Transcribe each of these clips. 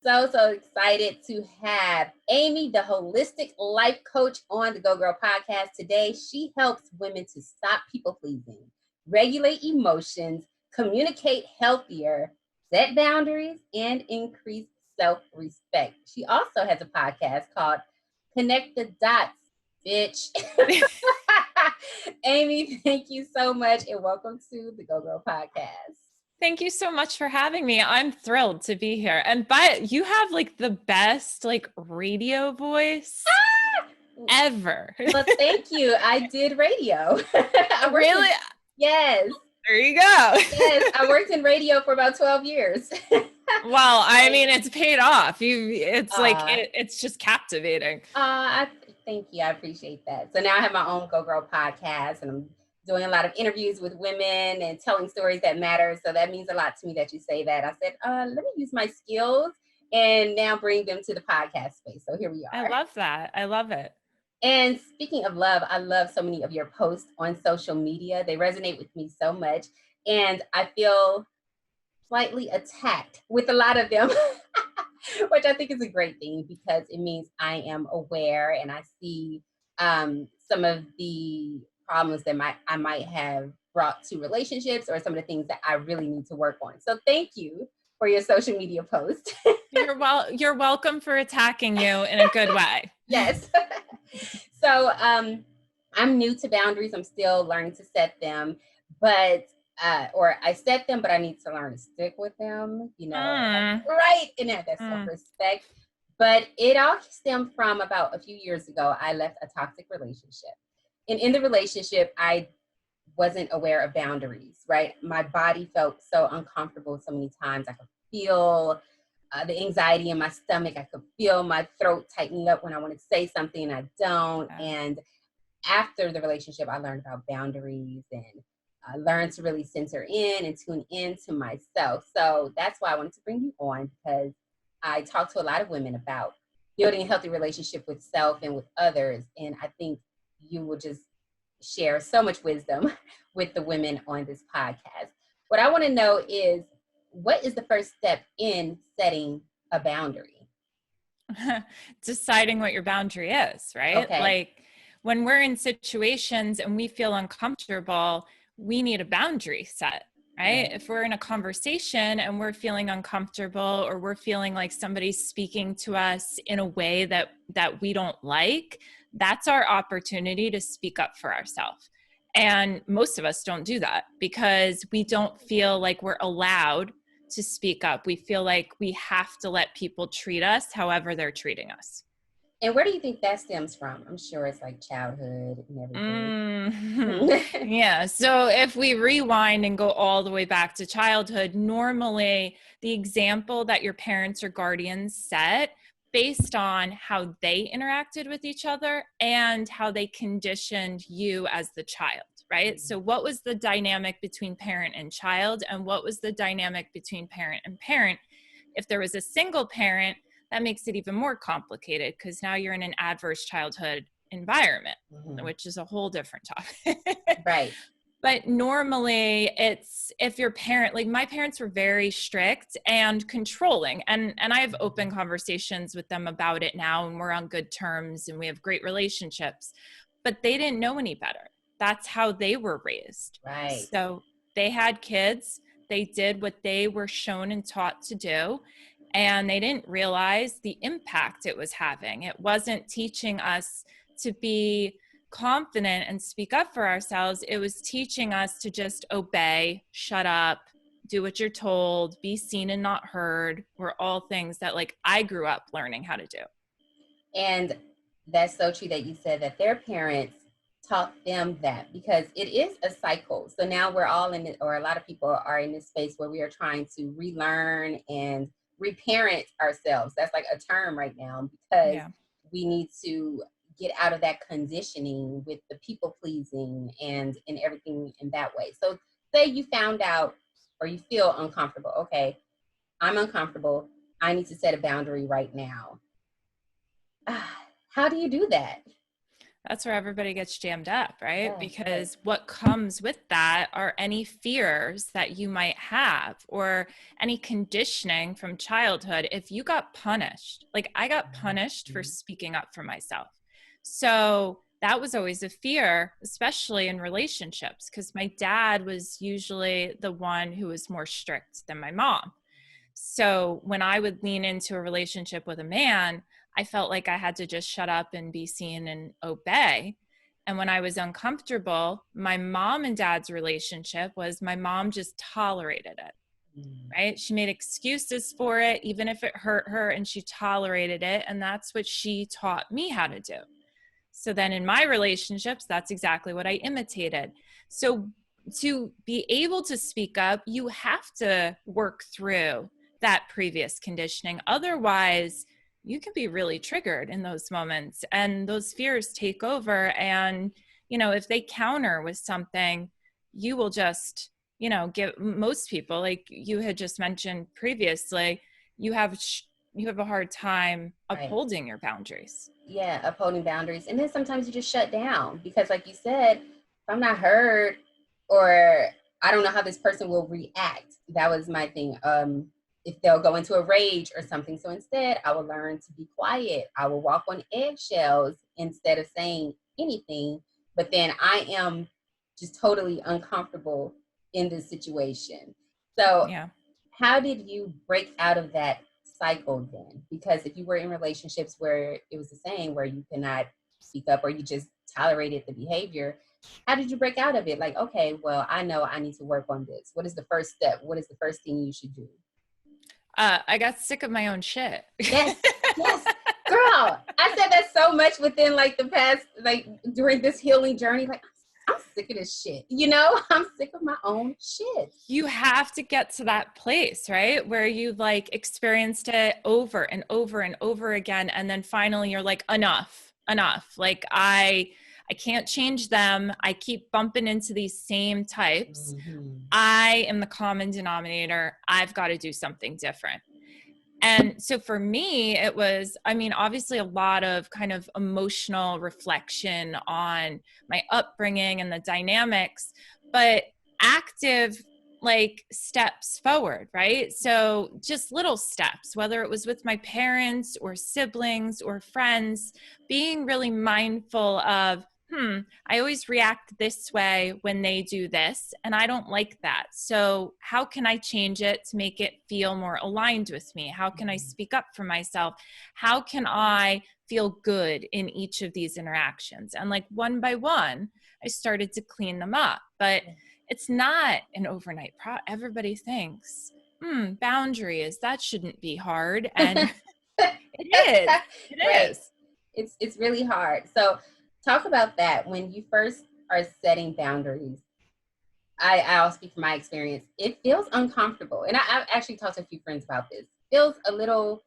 So excited to have Amy, the holistic life coach, on the Go Girl podcast today. She helps women to stop people pleasing, regulate emotions, communicate healthier, set boundaries, and increase self-respect. She also has a podcast called Connect the Dots, bitch. Amy, thank you so much and welcome to the Go Girl podcast. Thank you so much for having me. I'm thrilled to be here. But you have like the best radio voice ever. Well, thank you. I did radio. Really? Yes. There you go. Yes, I worked in radio for about 12 years. Well, I mean, it's paid off. It's just captivating. Thank you. I appreciate that. So now I have my own Go Girl podcast, and I'm doing a lot of interviews with women and telling stories that matter. So that means a lot to me that you say that. I said, let me use my skills and now bring them to the podcast space. So here we are. I love that. I love it. And speaking of love, I love so many of your posts on social media. They resonate with me so much. And I feel slightly attacked with a lot of them, which I think is a great thing because it means I am aware and I see some of the problems that I might have brought to relationships or some of the things that I really need to work on. So thank you for your social media post. You're welcome for attacking you in a good way. Yes. So I'm new to boundaries. I'm still learning to set them, but or I set them, but I need to learn to stick with them, right? And have that self-respect. But it all stemmed from about a few years ago. I left a toxic relationship. And in the relationship, I wasn't aware of boundaries, right? My body felt so uncomfortable so many times. I could feel the anxiety in my stomach. I could feel my throat tightening up when I wanted to say something and I don't. And after the relationship, I learned about boundaries and I learned to really center in and tune in to myself. So that's why I wanted to bring you on, because I talk to a lot of women about building a healthy relationship with self and with others. And I think you will just share so much wisdom with the women on this podcast. What I want to know is, what is the first step in setting a boundary? Deciding what your boundary is, right? Okay. Like when we're in situations and we feel uncomfortable, we need a boundary set, right? If we're in a conversation and we're feeling uncomfortable or we're feeling like somebody's speaking to us in a way that we don't like, that's our opportunity to speak up for ourselves. And most of us don't do that because we don't feel like we're allowed to speak up. We feel like we have to let people treat us however they're treating us. And where do you think that stems from? I'm sure it's like childhood and everything. Yeah. So if we rewind and go all the way back to childhood, normally the example that your parents or guardians set based on how they interacted with each other and how they conditioned you as the child, right? So what was the dynamic between parent and child, and what was the dynamic between parent and parent? If there was a single parent, that makes it even more complicated because now you're in an adverse childhood environment, which is a whole different topic. Right. But normally it's if your parent, like my parents were very strict and controlling, and I have open conversations with them about it now, and we're on good terms and we have great relationships, but they didn't know any better. That's how they were raised. Right. So they had kids, they did what they were shown and taught to do, and they didn't realize the impact it was having. It wasn't teaching us to be confident and speak up for ourselves. It was teaching us to just obey, shut up, do what you're told, be seen and not heard, were all things that I grew up learning how to do. And that's so true that you said that their parents taught them that, because it is a cycle. So now we're all in it, or a lot of people are in this space where we are trying to relearn and reparent ourselves. That's like a term right now, because we need to get out of that conditioning with the people pleasing and everything in that way. So say you found out or you feel uncomfortable. Okay, I'm uncomfortable. I need to set a boundary right now. How do you do that? That's where everybody gets jammed up, right? Yeah, Because what comes with that are any fears that you might have or any conditioning from childhood. If you got punished, like I got punished for speaking up for myself. So that was always a fear, especially in relationships, because my dad was usually the one who was more strict than my mom. So when I would lean into a relationship with a man, I felt like I had to just shut up and be seen and obey. And when I was uncomfortable, my mom and dad's relationship was my mom just tolerated it, right? She made excuses for it, even if it hurt her, and she tolerated it. And that's what she taught me how to do. So then in my relationships, that's exactly what I imitated. So to be able to speak up, you have to work through that previous conditioning. Otherwise, you can be really triggered in those moments and those fears take over. And, if they counter with something, you will just, give most people, like you had just mentioned previously, you have a hard time right. upholding your boundaries. Yeah, upholding boundaries. And then sometimes you just shut down because, like you said, if I'm not heard or I don't know how this person will react, that was my thing. If they'll go into a rage or something. So instead, I will learn to be quiet. I will walk on eggshells instead of saying anything. But then I am just totally uncomfortable in this situation. So, Yeah. how did you break out of that cycle then? Because if you were in relationships where it was the same, where you cannot speak up or you just tolerated the behavior, how did you break out of it? Like, okay, well, I know I need to work on this. What is the first step? What is the first thing you should do? I got sick of my own shit. Yes, yes. Girl, I said that so much within like the past, like during this healing journey. Like, I'm sick of this shit. I'm sick of my own shit. You have to get to that place, right? Where you like experienced it over and over and over again. And then finally you're like, enough. Like I can't change them. I keep bumping into these same types. Mm-hmm. I am the common denominator. I've got to do something different. And so for me, it was, obviously a lot of kind of emotional reflection on my upbringing and the dynamics, but active like steps forward, right? So just little steps, whether it was with my parents or siblings or friends, being really mindful of, I always react this way when they do this, and I don't like that. So how can I change it to make it feel more aligned with me? How can I speak up for myself? How can I feel good in each of these interactions? And like one by one, I started to clean them up. But it's not an overnight everybody thinks, boundaries, that shouldn't be hard. And it is. Right. It's really hard. So talk about that. When you first are setting boundaries, I'll speak from my experience. It feels uncomfortable. And I've actually talked to a few friends about this. It feels a little,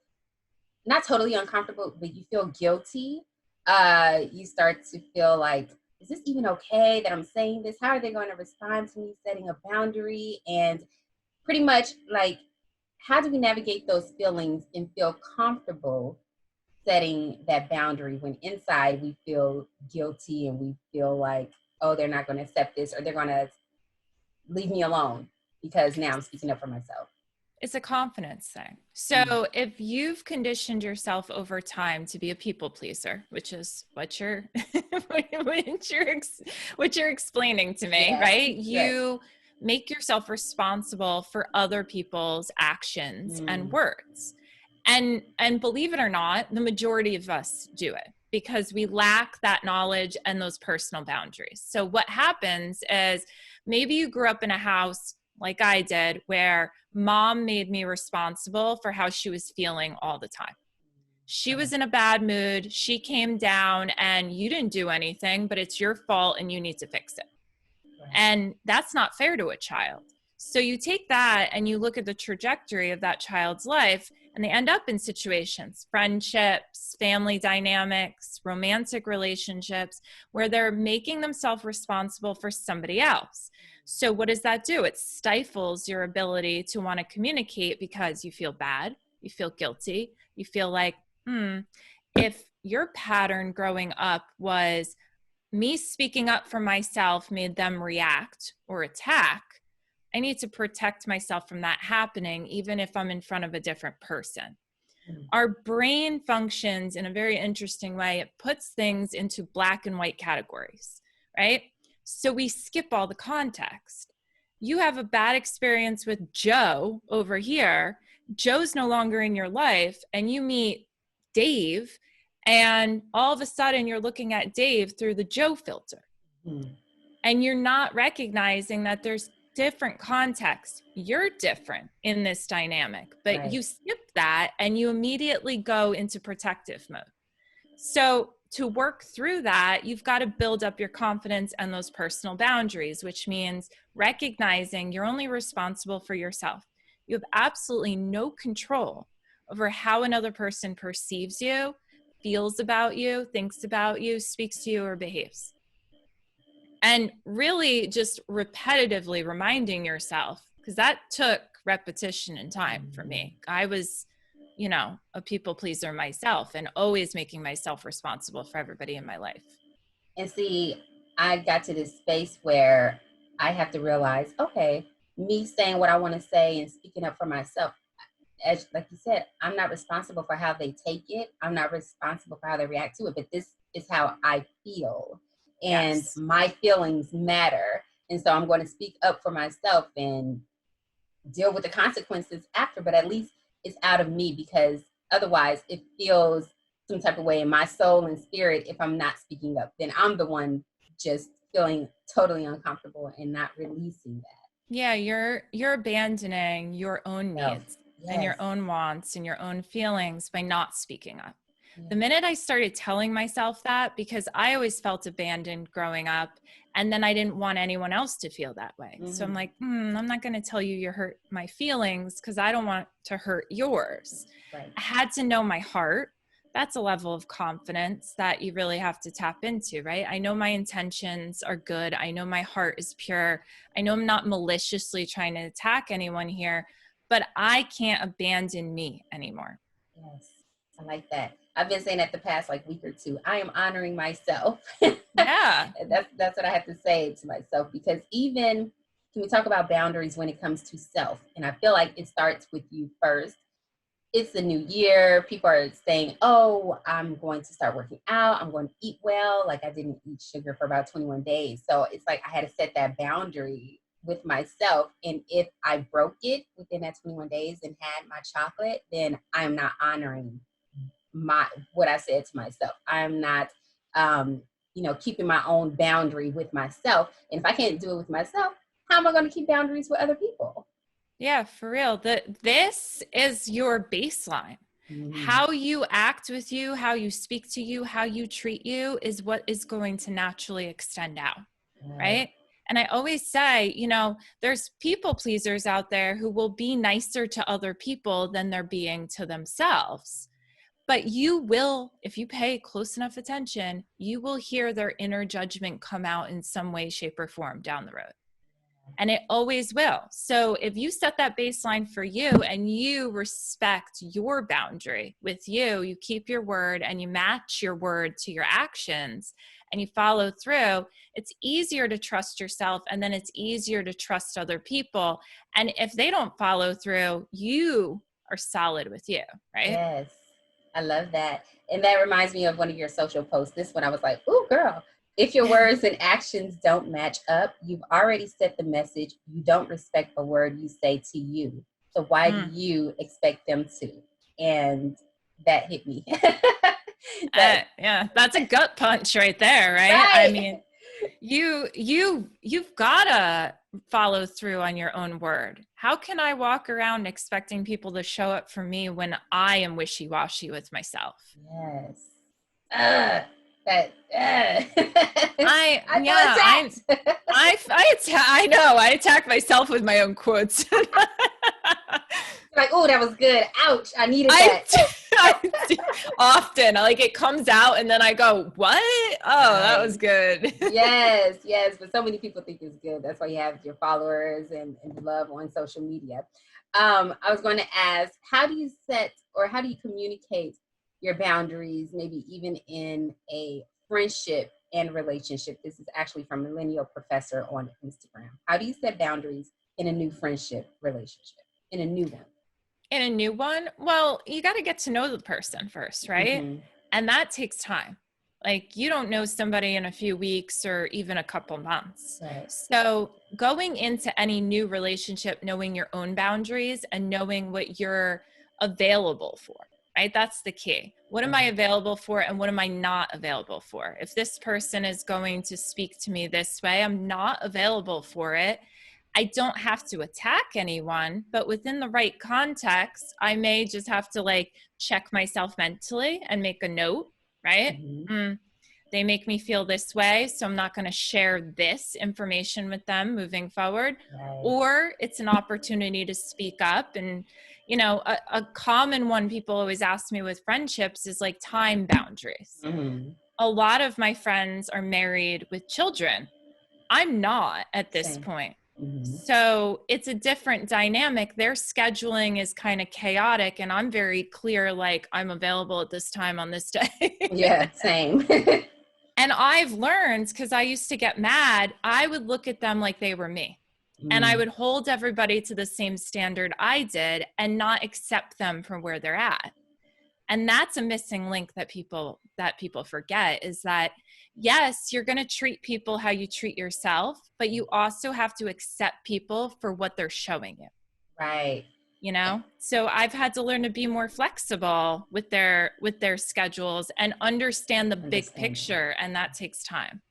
not totally uncomfortable, but you feel guilty. You start to feel like, is this even okay that I'm saying this? How are they going to respond to me setting a boundary? And pretty much like, how do we navigate those feelings and feel comfortable setting that boundary when inside we feel guilty and we feel like, oh, they're not going to accept this or they're going to leave me alone because now I'm speaking up for myself? It's a confidence thing. So if you've conditioned yourself over time to be a people pleaser, which is what you're what you're explaining to me, right? You make yourself responsible for other people's actions and words. And believe it or not, the majority of us do it because we lack that knowledge and those personal boundaries. So what happens is maybe you grew up in a house like I did, where mom made me responsible for how she was feeling all the time. She was in a bad mood. She came down and you didn't do anything, but it's your fault and you need to fix it. And that's not fair to a child. So you take that and you look at the trajectory of that child's life, and they end up in situations, friendships, family dynamics, romantic relationships, where they're making themselves responsible for somebody else. So what does that do? It stifles your ability to want to communicate because you feel bad, you feel guilty, you feel like, if your pattern growing up was me speaking up for myself made them react or attack. I need to protect myself from that happening, even if I'm in front of a different person. Our brain functions in a very interesting way. It puts things into black and white categories, right? So we skip all the context. You have a bad experience with Joe over here. Joe's no longer in your life, and you meet Dave, and all of a sudden you're looking at Dave through the Joe filter. And you're not recognizing that there's different context. You're different in this dynamic, but you skip that and you immediately go into protective mode. So to work through that, you've got to build up your confidence and those personal boundaries, which means recognizing you're only responsible for yourself. You have absolutely no control over how another person perceives you, feels about you, thinks about you, speaks to you, or behaves. And really just repetitively reminding yourself, because that took repetition and time for me. I was, a people pleaser myself and always making myself responsible for everybody in my life. And see, I got to this space where I have to realize, okay, me saying what I want to say and speaking up for myself, as like you said, I'm not responsible for how they take it. I'm not responsible for how they react to it, but this is how I feel. And my feelings matter. And so I'm going to speak up for myself and deal with the consequences after, but at least it's out of me, because otherwise it feels some type of way in my soul and spirit. If I'm not speaking up, then I'm the one just feeling totally uncomfortable and not releasing that. Yeah, you're abandoning your own needs and your own wants and your own feelings by not speaking up. The minute I started telling myself that, because I always felt abandoned growing up, and then I didn't want anyone else to feel that way. So I'm like, I'm not going to tell you hurt my feelings because I don't want to hurt yours. I had to know my heart. That's a level of confidence that you really have to tap into, right? I know my intentions are good. I know my heart is pure. I know I'm not maliciously trying to attack anyone here, but I can't abandon me anymore. Yes, I like that. I've been saying that the past week or two. I am honoring myself. Yeah. That's what I have to say to myself, because even can we talk about boundaries when it comes to self? And I feel like it starts with you first. It's the new year. People are saying, oh, I'm going to start working out. I'm going to eat well. Like I didn't eat sugar for about 21 days. So it's like I had to set that boundary with myself. And if I broke it within that 21 days and had my chocolate, then I'm not honoring what I said to myself. I'm not, keeping my own boundary with myself. And if I can't do it with myself, how am I going to keep boundaries with other people? Yeah, for real. This is your baseline. How you act with you, how you speak to you, how you treat you is what is going to naturally extend out, right? And I always say, there's people pleasers out there who will be nicer to other people than they're being to themselves. But you will, if you pay close enough attention, you will hear their inner judgment come out in some way, shape, or form down the road. And it always will. So if you set that baseline for you and you respect your boundary with you, you keep your word and you match your word to your actions and you follow through, it's easier to trust yourself, and then it's easier to trust other people. And if they don't follow through, you are solid with you, right? Yes. I love that. And that reminds me of one of your social posts. This one I was like, ooh, girl, if your words and actions don't match up, you've already set the message. You don't respect the word you say to you. So why do you expect them to? And that hit me. Yeah, that's a gut punch right there, right? I mean, you've gotta follow through on your own word. How can I walk around expecting people to show up for me when I am wishy-washy with myself? Yes. I know. I attack myself with my own quotes. Like, oh, that was good. Ouch. I needed that. Often, it comes out and then I go, what? Oh, that was good. Yes. But so many people think it's good. That's why you have your followers and love on social media. I was going to ask, how do you communicate your boundaries, maybe even in a friendship and relationship? This is actually from Millennial Professor on Instagram. How do you set boundaries in a new friendship relationship, in a new one? In a new one, well, you got to get to know the person first, right? Mm-hmm. And that takes time. Like, you don't know somebody in a few weeks or even a couple months. Right. So going into any new relationship, knowing your own boundaries and knowing what you're available for, right? That's the key. What am I available for and what am I not available for? If this person is going to speak to me this way, I'm not available for it. I don't have to attack anyone, but within the right context, I may just have to like check myself mentally and make a note, right? Mm-hmm. They make me feel this way, so I'm not going to share this information with them moving forward. Right. Or it's an opportunity to speak up. And, you know, a common one people always ask me with friendships is like time boundaries. Mm-hmm. A lot of my friends are married with children. I'm not at this Same. point. Mm-hmm. So it's a different dynamic. Their scheduling is kind of chaotic, and I'm very clear, like, I'm available at this time on this day. Yeah, same. And I've learned, because I used to get mad, I would look at them like they were me. And I would hold everybody to the same standard I did and not accept them from where they're at. And that's a missing link that people forget, is that, yes, you're going to treat people how you treat yourself, but you also have to accept people for what they're showing you. Right. You know? So I've had to learn to be more flexible with their schedules and understand the big picture, and that takes time.